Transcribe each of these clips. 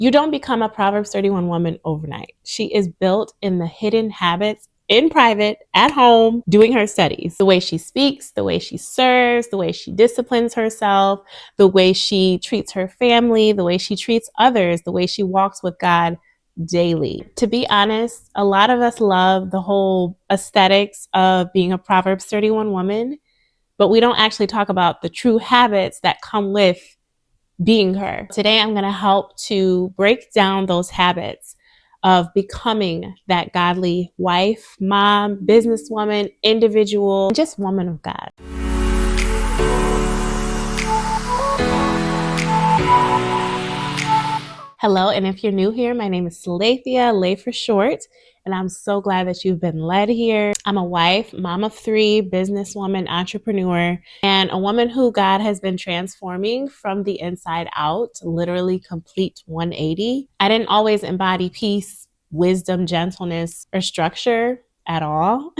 You don't become a Proverbs 31 woman overnight. She is built in the hidden habits in private, at home, doing her studies. The way she speaks, the way she serves, the way she disciplines herself, the way she treats her family, the way she treats others, the way she walks with God daily. To be honest, a lot of us love the whole aesthetics of being a Proverbs 31 woman, but we don't actually talk about the true habits that come with being her. Today, I'm going to help to break down those habits of becoming that godly wife, mom, businesswoman, individual, just woman of God. Hello, and if you're new here, my name is Salathia, Lay for short, and I'm so glad that you've been led here. I'm a wife, mom of 3, businesswoman, entrepreneur, and a woman who God has been transforming from the inside out, literally complete 180. I didn't always embody peace, wisdom, gentleness, or structure at all.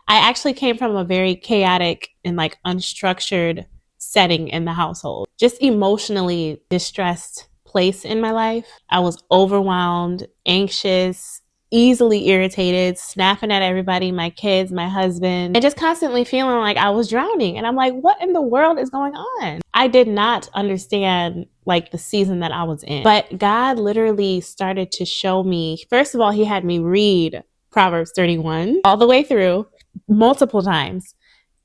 I actually came from a very chaotic and unstructured setting in the household, just emotionally distressed place in my life. I was overwhelmed, anxious, easily irritated, snapping at everybody, my kids, my husband, and just constantly feeling like I was drowning. And I'm like, what in the world is going on? I did not understand the season that I was in. But God literally started to show me, first of all, he had me read Proverbs 31 all the way through multiple times.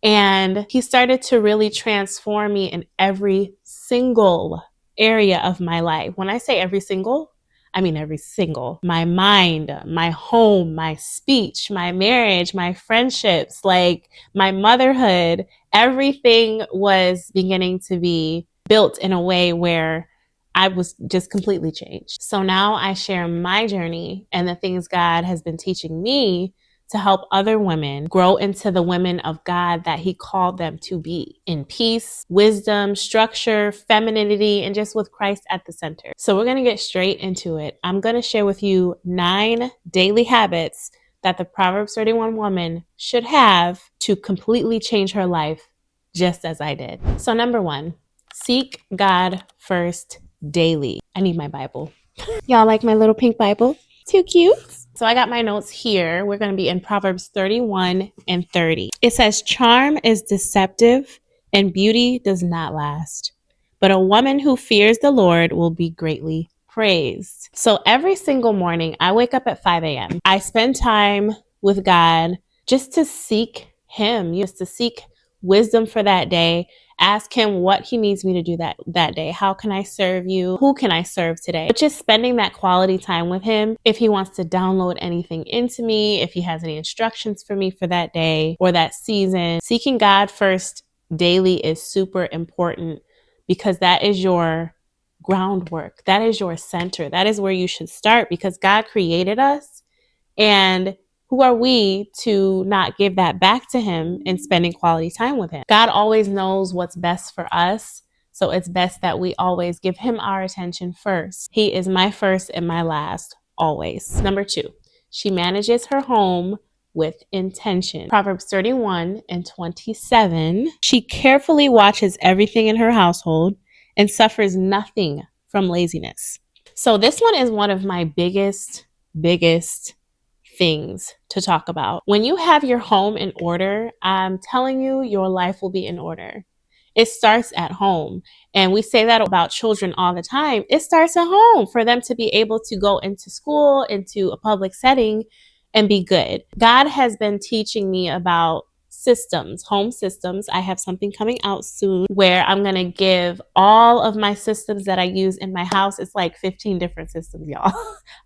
And he started to really transform me in every single area of my life. When I say every single, I mean every single. My mind, my home, my speech, my marriage, my friendships, my motherhood, everything was beginning to be built in a way where I was just completely changed. So now I share my journey and the things God has been teaching me to help other women grow into the women of God that he called them to be, in peace, wisdom, structure, femininity, and just with Christ at the center. So we're going to get straight into it. I'm going to share with you 9 daily habits that the Proverbs 31 woman should have to completely change her life, just as I did. So number 1, seek God first daily. I need my Bible. Y'all like my little pink Bible? Too cute. So I got my notes here. We're going to be in Proverbs 31 and 30. It says, charm is deceptive and beauty does not last, but a woman who fears the Lord will be greatly praised. So every single morning I wake up at 5 a.m. I spend time with God just to seek him, just to seek wisdom for that day. Ask him what he needs me to do that day. How can I serve you? Who can I serve today? But just spending that quality time with him. If he wants to download anything into me, if he has any instructions for me for that day or that season, seeking God first daily is super important because that is your groundwork. That is your center. That is where you should start because God created us, and who are we to not give that back to him in spending quality time with him? God always knows what's best for us. So it's best that we always give him our attention first. He is my first and my last, always. Number 2, she manages her home with intention. Proverbs 31 and 27. She carefully watches everything in her household and suffers nothing from laziness. So this one is one of my biggest things to talk about. When you have your home in order, I'm telling you, your life will be in order. It starts at home. And we say that about children all the time. It starts at home for them to be able to go into school, into a public setting, and be good. God has been teaching me about systems, home systems. I have something coming out soon where I'm going to give all of my systems that I use in my house. It's like 15 different systems, y'all.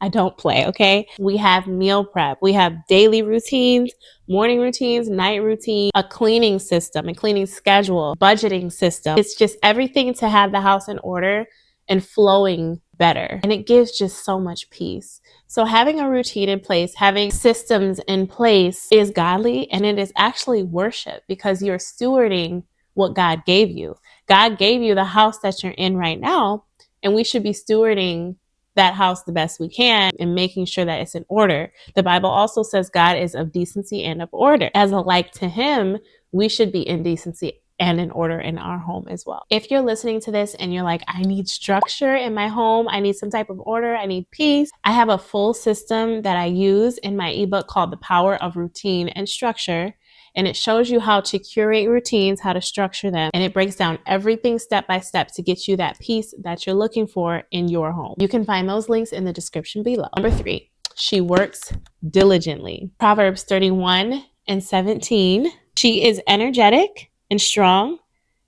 I don't play, okay? We have meal prep. We have daily routines, morning routines, night routine, a cleaning system, a cleaning schedule, budgeting system. It's just everything to have the house in order and flowing better. And it gives just so much peace. So having a routine in place, having systems in place is godly, and it is actually worship because you're stewarding what God gave you. God gave you the house that you're in right now, and we should be stewarding that house the best we can and making sure that it's in order. The Bible also says God is of decency and of order. As a like to him, we should be in decency and in order in our home as well. If you're listening to this and you're like, I need structure in my home, I need some type of order, I need peace, I have a full system that I use in my ebook called The Power of Routine and Structure. And it shows you how to curate routines, how to structure them. And it breaks down everything step by step to get you that peace that you're looking for in your home. You can find those links in the description below. Number 3, she works diligently. Proverbs 31:17. She is energetic and strong,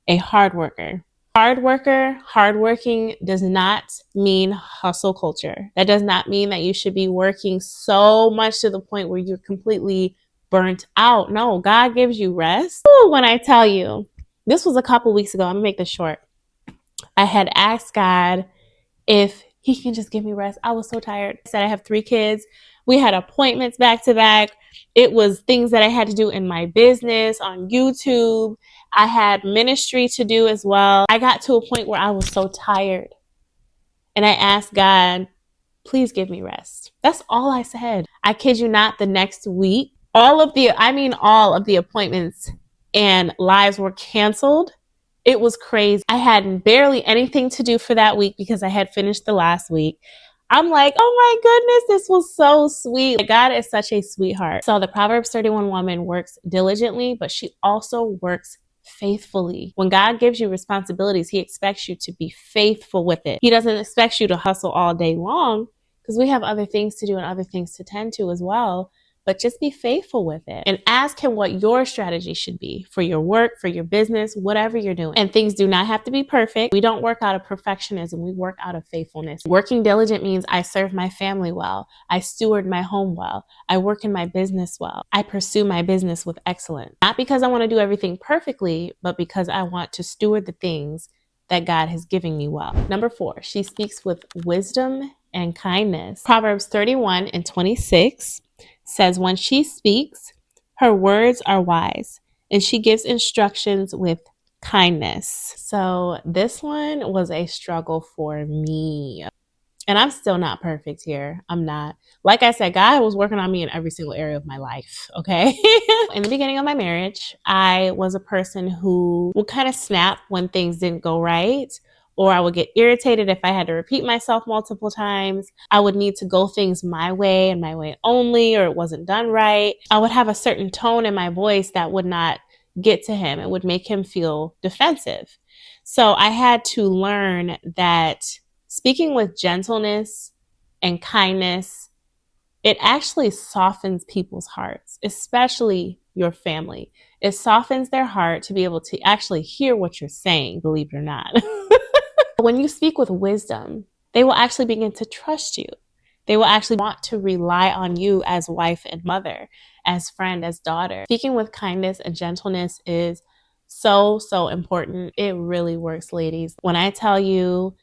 a hard worker. Hardworking does not mean hustle culture. That does not mean that you should be working so much to the point where you're completely burnt out. No, God gives you rest. Ooh, when I tell you, this was a couple weeks ago. I'm gonna make this short. I had asked God if he can just give me rest. I was so tired. I said I have 3 kids. We had appointments back to back. It was things that I had to do in my business, on YouTube. I had ministry to do as well. I got to a point where I was so tired. And I asked God, please give me rest. That's all I said. I kid you not, the next week, all of the appointments and lives were canceled. It was crazy. I had barely anything to do for that week because I had finished the last week. I'm like, oh my goodness, this was so sweet. God is such a sweetheart. So the Proverbs 31 woman works diligently, but she also works faithfully. When God gives you responsibilities, he expects you to be faithful with it. He doesn't expect you to hustle all day long because we have other things to do and other things to tend to as well. But just be faithful with it and ask him what your strategy should be for your work, for your business, whatever you're doing. And things do not have to be perfect. We don't work out of perfectionism. We work out of faithfulness. Working diligent means I serve my family well. I steward my home well. I work in my business well. I pursue my business with excellence. Not because I want to do everything perfectly, but because I want to steward the things that God has given me well. Number 4, she speaks with wisdom and kindness. Proverbs 31:26 says, when she speaks, her words are wise, and she gives instructions with kindness. So this one was a struggle for me. And I'm still not perfect here. I'm not. Like I said, God was working on me in every single area of my life, okay? In the beginning of my marriage, I was a person who would kind of snap when things didn't go right, or I would get irritated if I had to repeat myself multiple times. I would need to go things my way and my way only, or it wasn't done right. I would have a certain tone in my voice that would not get to him. It would make him feel defensive. So I had to learn that speaking with gentleness and kindness, it actually softens people's hearts, especially your family. It softens their heart to be able to actually hear what you're saying, believe it or not. When you speak with wisdom, they will actually begin to trust you. They will actually want to rely on you as wife and mother, as friend, as daughter. Speaking with kindness and gentleness is so, so important. It really works, ladies. When I tell you,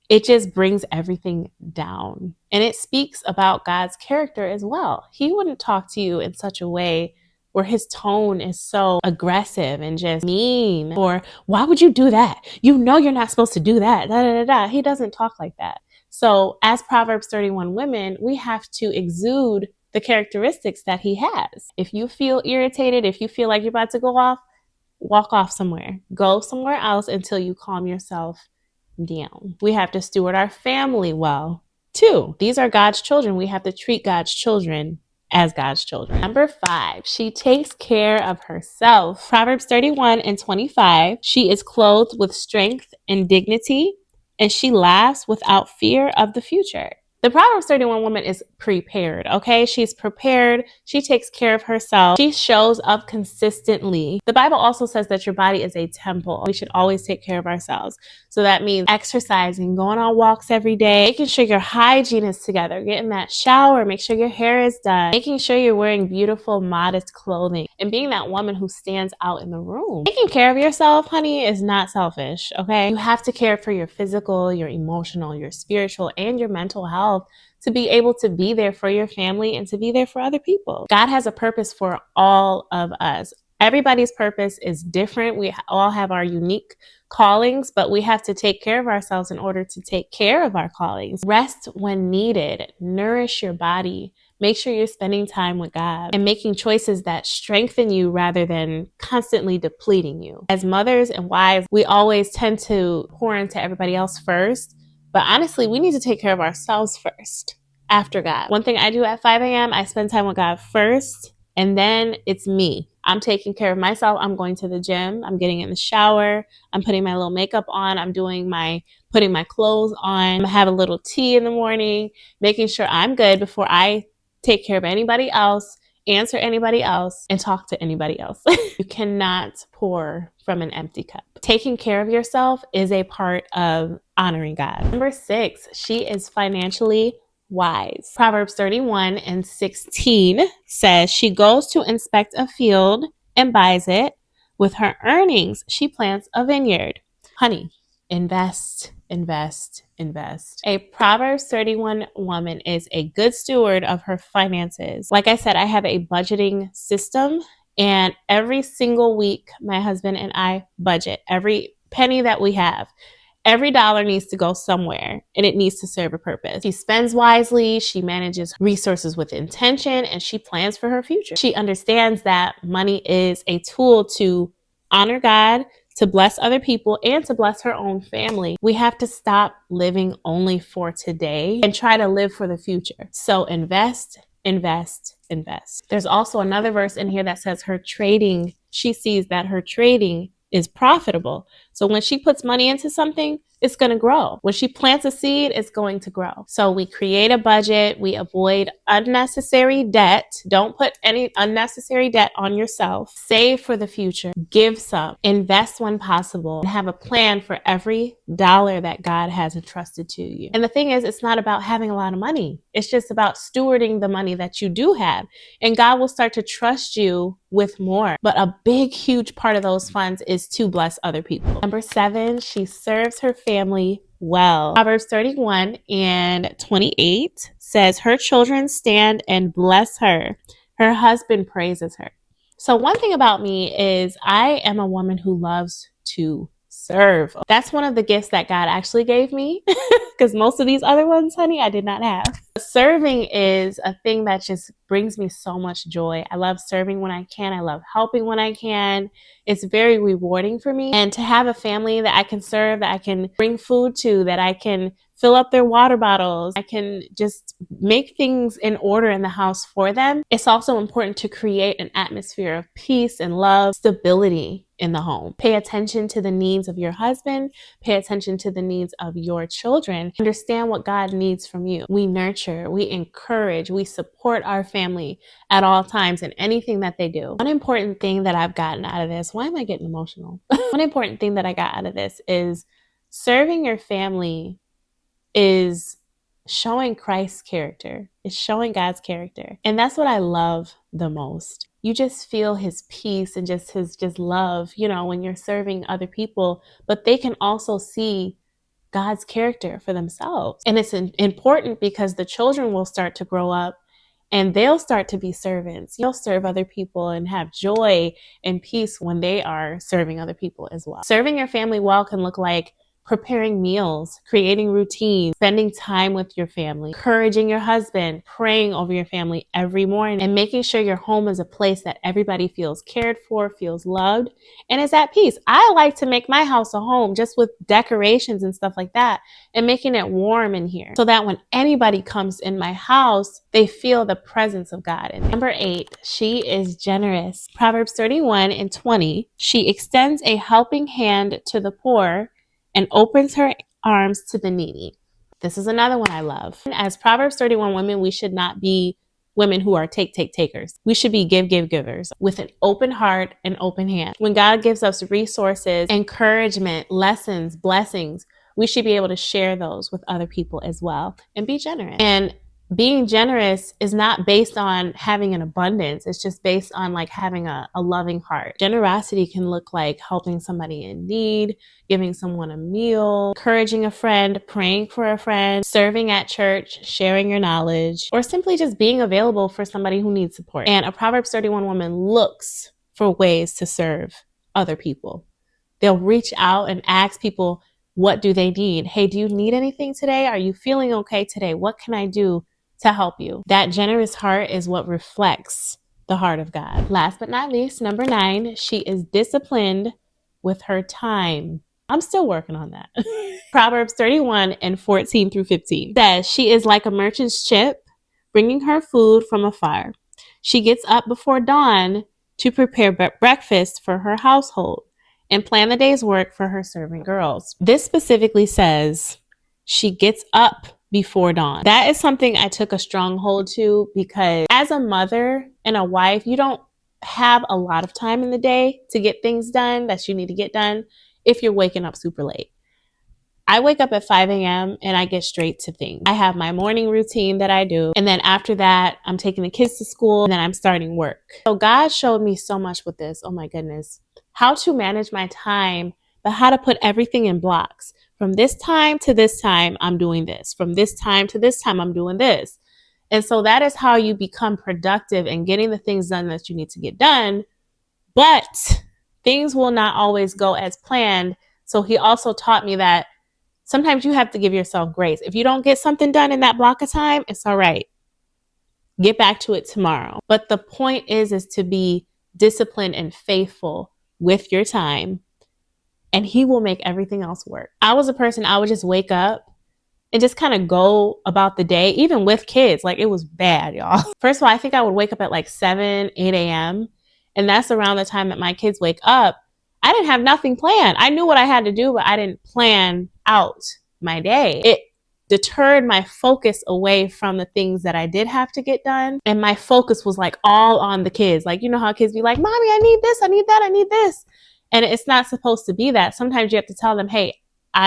it just brings everything down. And it speaks about God's character as well. He wouldn't talk to you in such a way where his tone is so aggressive and just mean, or why would you do that? You know you're not supposed to do that. Da, da, da, da. He doesn't talk like that. So as Proverbs 31 women, we have to exude the characteristics that he has. If you feel irritated, if you feel like you're about to go off, walk off somewhere. Go somewhere else until you calm yourself down. We have to steward our family well, too. These are God's children. We have to treat God's children as God's children. Number 5, she takes care of herself. Proverbs 31:25, she is clothed with strength and dignity, and she laughs without fear of the future. The Proverbs 31 woman is prepared, okay? She's prepared. She takes care of herself. She shows up consistently. The Bible also says that your body is a temple. We should always take care of ourselves. So that means exercising, going on walks every day, making sure your hygiene is together, getting that shower, make sure your hair is done, making sure you're wearing beautiful, modest clothing, and being that woman who stands out in the room. Taking care of yourself, honey, is not selfish, okay? You have to care for your physical, your emotional, your spiritual, and your mental health to be able to be there for your family and to be there for other people. God has a purpose for all of us. Everybody's purpose is different. We all have our unique callings, but we have to take care of ourselves in order to take care of our callings. Rest when needed. Nourish your body. Make sure you're spending time with God and making choices that strengthen you rather than constantly depleting you. As mothers and wives, we always tend to pour into everybody else first, but honestly, we need to take care of ourselves first after God. One thing I do at 5 a.m., I spend time with God first, and then it's me. I'm taking care of myself. I'm going to the gym. I'm getting in the shower. I'm putting my little makeup on. I'm putting my clothes on. I have a little tea in the morning, making sure I'm good before I take care of anybody else, answer anybody else, and talk to anybody else. You cannot pour from an empty cup. Taking care of yourself is a part of honoring God. Number 6, she is financially wise. Proverbs 31:16 says, she goes to inspect a field and buys it. With her earnings, she plants a vineyard. Honey, invest, invest, invest. A Proverbs 31 woman is a good steward of her finances. Like I said, I have a budgeting system, and every single week, my husband and I budget every penny that we have. Every dollar needs to go somewhere, and it needs to serve a purpose. She spends wisely, she manages resources with intention, and she plans for her future. She understands that money is a tool to honor God, to bless other people, and to bless her own family. We have to stop living only for today and try to live for the future. So invest, invest, invest. There's also another verse in here that says she sees that her trading is profitable. So when she puts money into something, it's going to grow. When she plants a seed, it's going to grow. So we create a budget. We avoid unnecessary debt. Don't put any unnecessary debt on yourself. Save for the future. Give some. Invest when possible. And have a plan for every dollar that God has entrusted to you. And the thing is, it's not about having a lot of money. It's just about stewarding the money that you do have. And God will start to trust you with more. But a big, huge part of those funds is to bless other people. Number 7, she serves her family well. Proverbs 31:28 says, her children stand and bless her. Her husband praises her. So one thing about me is I am a woman who loves to serve. That's one of the gifts that God actually gave me, because most of these other ones, honey, I did not have. Serving is a thing that just brings me so much joy. I love serving when I can. I love helping when I can. It's very rewarding for me. And to have a family that I can serve, that I can bring food to, that I can fill up their water bottles, I can just make things in order in the house for them. It's also important to create an atmosphere of peace and love, stability in the home. Pay attention to the needs of your husband. Pay attention to the needs of your children. Understand what God needs from you. We nurture, we encourage, we support our family at all times in anything that they do. One important thing that I've gotten out of this, why am I getting emotional? One important thing that I got out of this is serving your family is showing Christ's character. It's showing God's character. And that's what I love the most. You just feel his peace and his love, when you're serving other people, but they can also see God's character for themselves. And it's important because the children will start to grow up and they'll start to be servants. You'll serve other people and have joy and peace when they are serving other people as well. Serving your family well can look like preparing meals, creating routines, spending time with your family, encouraging your husband, praying over your family every morning, and making sure your home is a place that everybody feels cared for, feels loved, and is at peace. I like to make my house a home just with decorations and stuff like that, and making it warm in here so that when anybody comes in my house, they feel the presence of God. And number 8, she is generous. Proverbs 31:20, she extends a helping hand to the poor and opens her arms to the needy. This is another one I love. As Proverbs 31 women, we should not be women who are takers. We should be givers with an open heart and open hand. When God gives us resources, encouragement, lessons, blessings, we should be able to share those with other people as well and be generous. And being generous is not based on having an abundance. It's just based on having a loving heart. Generosity can look like helping somebody in need, giving someone a meal, encouraging a friend, praying for a friend, serving at church, sharing your knowledge, or simply just being available for somebody who needs support. And a Proverbs 31 woman looks for ways to serve other people. They'll reach out and ask people, what do they need? Hey, do you need anything today? Are you feeling okay today? What can I do to help you? That generous heart is what reflects the heart of God. Last but not least, number 9, she is disciplined with her time. I'm still working on that. Proverbs 31 and 14 through 15 says, she is like a merchant's ship, bringing her food from afar. She gets up before dawn to prepare breakfast for her household and plan the day's work for her servant girls. This specifically says she gets up before dawn. That is something I took a strong hold to, because as a mother and a wife, you don't have a lot of time in the day to get things done that you need to get done if you're waking up super late. I wake up at 5 a.m. and I get straight to things. I have my morning routine that I do. And then after that, I'm taking the kids to school and then I'm starting work. So God showed me so much with this. Oh my goodness. How to manage my time, but how to put everything in blocks. From this time to this time, I'm doing this. From this time to this time, I'm doing this. And so that is how you become productive and getting the things done that you need to get done. But things will not always go as planned. So he also taught me that sometimes you have to give yourself grace. If you don't get something done in that block of time, it's all right. Get back to it tomorrow. But the point is to be disciplined and faithful with your time, and he will make everything else work. I was a person, I would just wake up and just kind of go about the day, even with kids. Like, it was bad, y'all. First of all, I think I would wake up at like 7, 8 a.m. And that's around the time that my kids wake up. I didn't have nothing planned. I knew what I had to do, but I didn't plan out my day. It deterred my focus away from the things that I did have to get done. And my focus was like all on the kids. Like, you know how kids be like, mommy, I need this, I need that, I need this. And it's not supposed to be that. Sometimes you have to tell them, hey,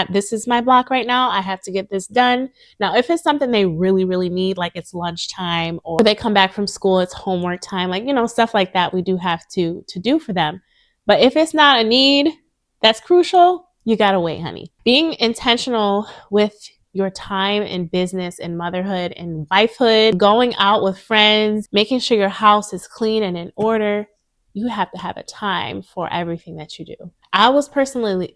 this is my block right now. I have to get this done. Now, if it's something they really, really need, like it's lunchtime or they come back from school, it's homework time, like, you know, stuff like that, we do have to do for them. But if it's not a need that's crucial, you gotta wait, honey. Being intentional with your time in business and motherhood and wifehood, going out with friends, making sure your house is clean and in order, you have to have a time for everything that you do. I was personally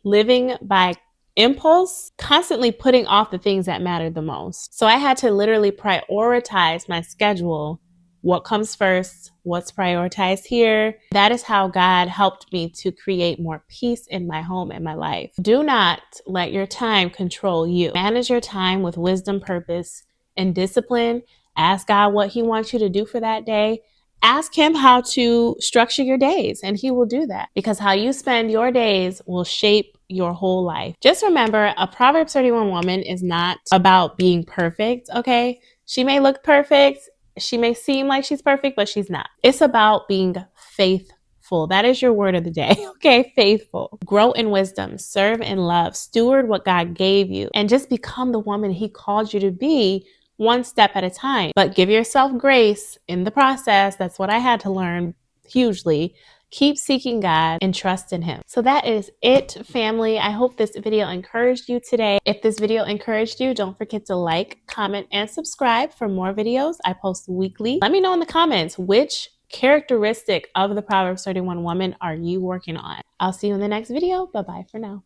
living by impulse, constantly putting off the things that mattered the most. So I had to literally prioritize my schedule. What comes first? What's prioritized here? That is how God helped me to create more peace in my home and my life. Do not let your time control you. Manage your time with wisdom, purpose, and discipline. Ask God what he wants you to do for that day. Ask him how to structure your days, and he will do that, because how you spend your days will shape your whole life. Just remember, a Proverbs 31 woman is not about being perfect, okay? She may look perfect. She may seem like she's perfect, but she's not. It's about being faithful. That is your word of the day, okay? Faithful. Grow in wisdom, serve in love, steward what God gave you, and just become the woman he called you to be, one step at a time. But give yourself grace in the process. That's what I had to learn hugely. Keep seeking God and trust in him. So that is it, family. I hope this video encouraged you today. If this video encouraged you, don't forget to like, comment, and subscribe for more videos I post weekly. Let me know in the comments, which characteristic of the Proverbs 31 woman are you working on? I'll see you in the next video. Bye-bye for now.